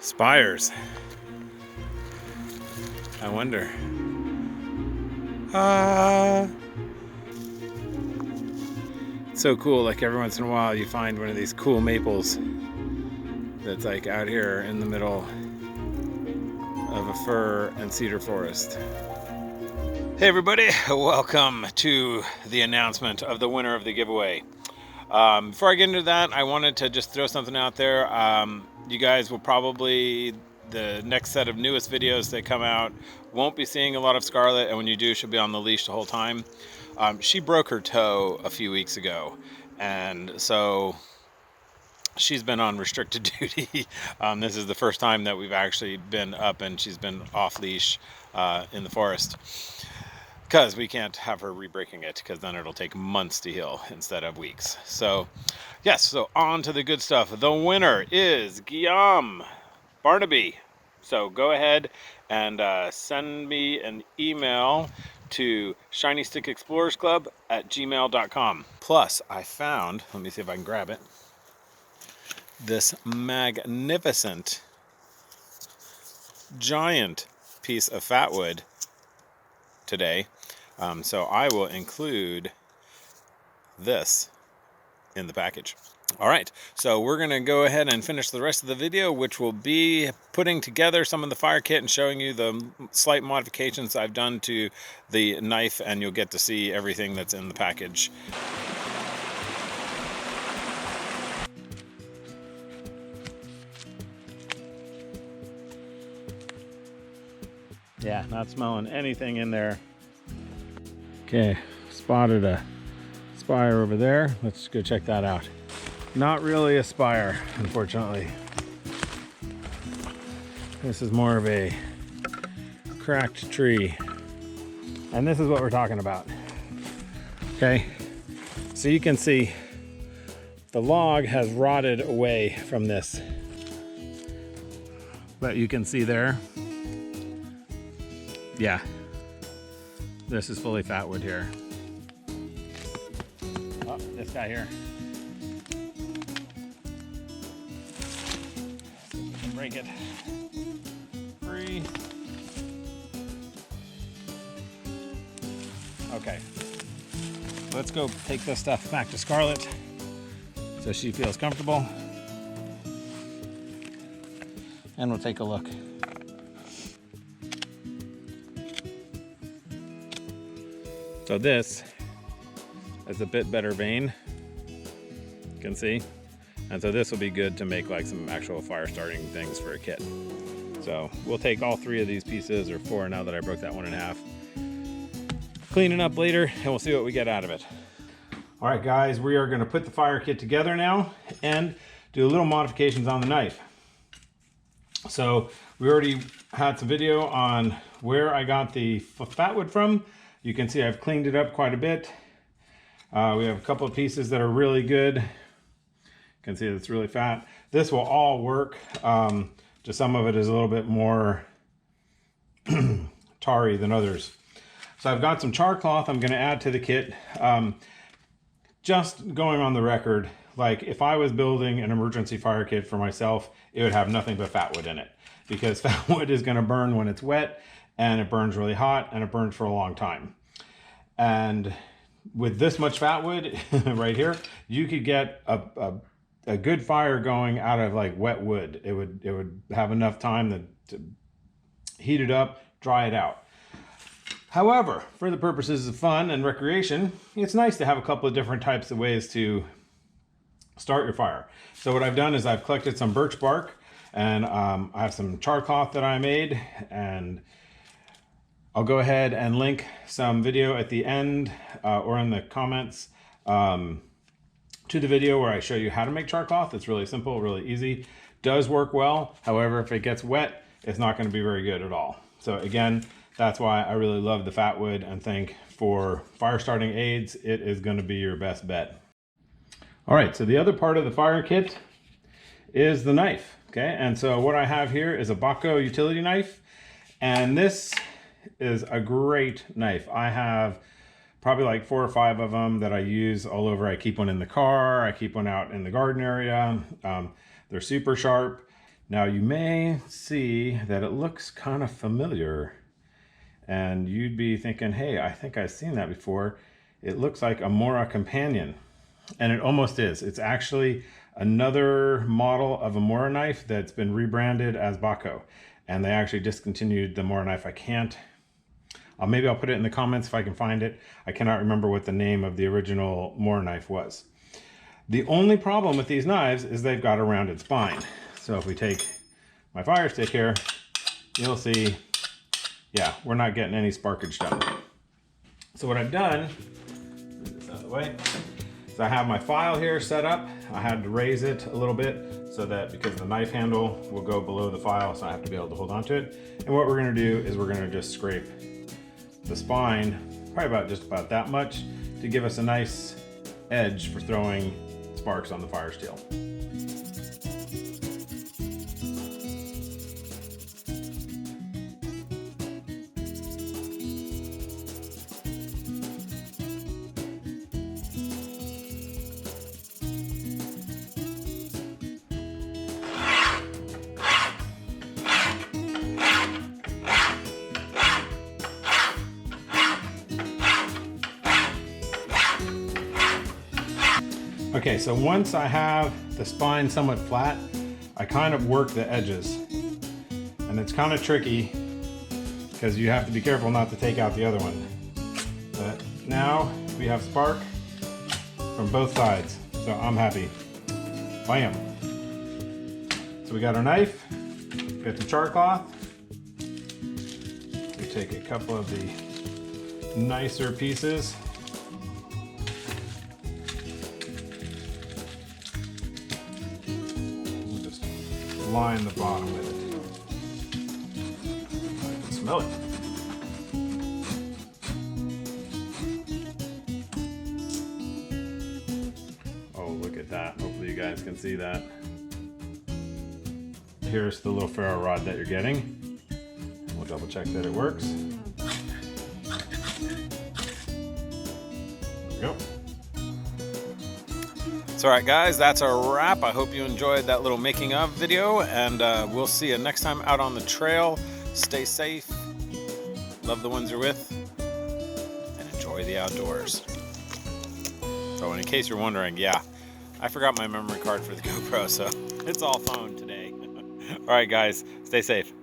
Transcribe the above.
Spires. I wonder. It's so cool. Like every once in a while, you find one of these cool maples that's like out here in the middle of a fir and cedar forest. Hey everybody, welcome to the announcement of the winner of the giveaway. Before I get into that, I wanted to just throw something out there. You guys will probably, the next set of newest videos that come out, won't be seeing a lot of Scarlet, and when you do, she'll be on the leash the whole time. She broke her toe a few weeks ago, and so she's been on restricted duty. This is the first time that we've actually been up and she's been off leash in the forest, because we can't have her re-breaking it, because then it'll take months to heal instead of weeks. So yes, so on to the good stuff. The winner is Guillaume Barnaby. So go ahead and send me an email to shinystickexplorersclub@gmail.com. Plus I found, let me see if I can grab it, this magnificent giant piece of fatwood today. So I will include this in the package. All right, so we're gonna go ahead and finish the rest of the video, which will be putting together some of the fire kit and showing you the slight modifications I've done to the knife, and you'll get to see everything that's in the package. Yeah, not smelling anything in there. Okay, spotted a spire over there. Let's go check that out. Not really a spire, unfortunately. This is more of a cracked tree. And this is what we're talking about. Okay, so you can see the log has rotted away from this. But you can see there, yeah, this is fully fatwood here. Oh, this guy here. Break it free. Okay, let's go take this stuff back to Scarlet so she feels comfortable, and we'll take a look. So this is a bit better vein, you can see. And so this will be good to make like some actual fire starting things for a kit. So we'll take all three of these pieces, or four now that I broke that one in half, clean it up later, and we'll see what we get out of it. All right guys, we are gonna put the fire kit together now and do a little modifications on the knife. So we already had some video on where I got the fatwood from. You can see I've cleaned it up quite a bit. We have a couple of pieces that are really good. You can see it's really fat. This will all work. Just some of it is a little bit more tarry than others. So I've got some char cloth I'm going to add to the kit. Just going on the record, like if I was building an emergency fire kit for myself, it would have nothing but fatwood in it, because fatwood is going to burn when it's wet, and it burns really hot, and it burns for a long time. And with this much fatwood right here, you could get a good fire going out of like wet wood. It would have enough time to heat it up, dry it out. However, for the purposes of fun and recreation, it's nice to have a couple of different types of ways to start your fire. So what I've done is I've collected some birch bark, and I have some char cloth that I made, and I'll go ahead and link some video at the end or in the comments to the video where I show you how to make char cloth. It's really simple, really easy, does work well. However, if it gets wet, it's not going to be very good at all. So again, that's why I really love the fatwood, and think for fire starting aids, it is going to be your best bet. All right, so the other part of the fire kit is the knife. Okay, and so what I have here is a Baco utility knife, and this is a great knife. I have probably like 4 or 5 of them that I use all over. I keep one in the car, I keep one out in the garden area. They're super sharp. Now you may see that it looks kind of familiar, and you'd be thinking, hey, I think I've seen that before. It looks like a Mora Companion, and it almost is. It's actually another model of a Mora knife that's been rebranded as Bako, and they actually discontinued the Mora knife. Maybe I'll put it in the comments if I can find it. I cannot remember what the name of the original Mora knife was. The only problem with these knives is they've got a rounded spine. So if we take my fire stick here, you'll see, yeah, we're not getting any sparkage done. So what I've done, move this out of the way, is I have my file here set up. I had to raise it a little bit so that, because the knife handle will go below the file, so I have to be able to hold on to it. And what we're gonna do is we're gonna just scrape the spine, probably just about that much, to give us a nice edge for throwing sparks on the fire steel. Okay, so once I have the spine somewhat flat, I kind of work the edges. And it's kind of tricky because you have to be careful not to take out the other one. But now we have spark from both sides, so I'm happy. Bam! So we got our knife, got the char cloth. We take a couple of the nicer pieces. Line the bottom with it. I can smell it. Oh, look at that. Hopefully you guys can see that. Here's the little ferro rod that you're getting. We'll double check that it works. There we go. So alright guys, that's a wrap. I hope you enjoyed that little making of video, and we'll see you next time out on the trail. Stay safe, love the ones you're with, and enjoy the outdoors. So in case you're wondering, yeah, I forgot my memory card for the GoPro, so it's all phone today. Alright guys, stay safe.